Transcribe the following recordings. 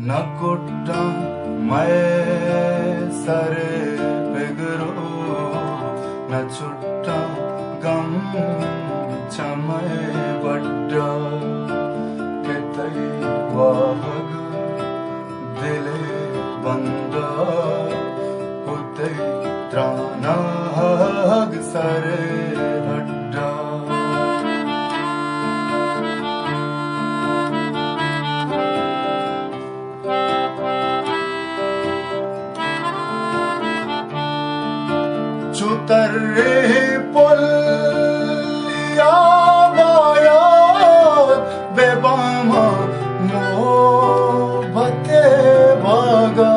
न कुट्टा मैं सरे पिगरो न छुट्टा गम चमय बड्डा कितई वाहग दिले बंदा होते त्राना हग सरे हड्डा चुतर्रे पुलिया बाया बेबामा मोहब्बते भागा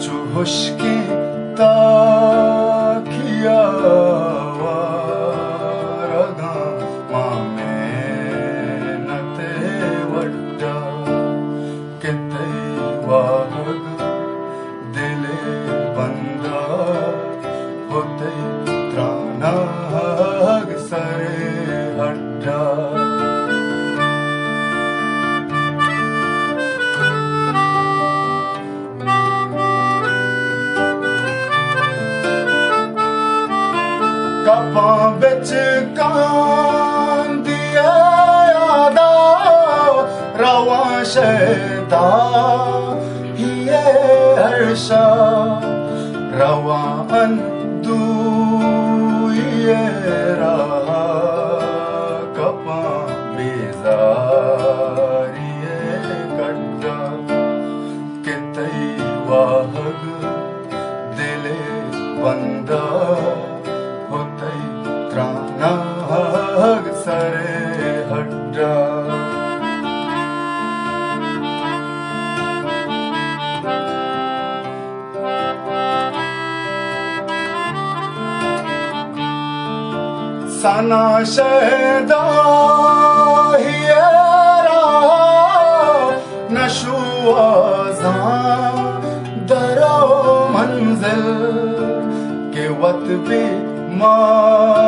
चुहुश्की ताकिया वारगा मामे नते वड्डा किते वाहग दिले बंदा होते त्राना हग सरे हड्डा कपां बिच कांदिए आदा रवां शैदा हिए हर्षा रवां दुए रहा कपां बेजारिए कड्डा कितई वाहग दिले बंदा होते त्राना हग सरे हड्डा सना शहदा हिए रहा नशुआज़ा दरो मंजिल के वत भी माँ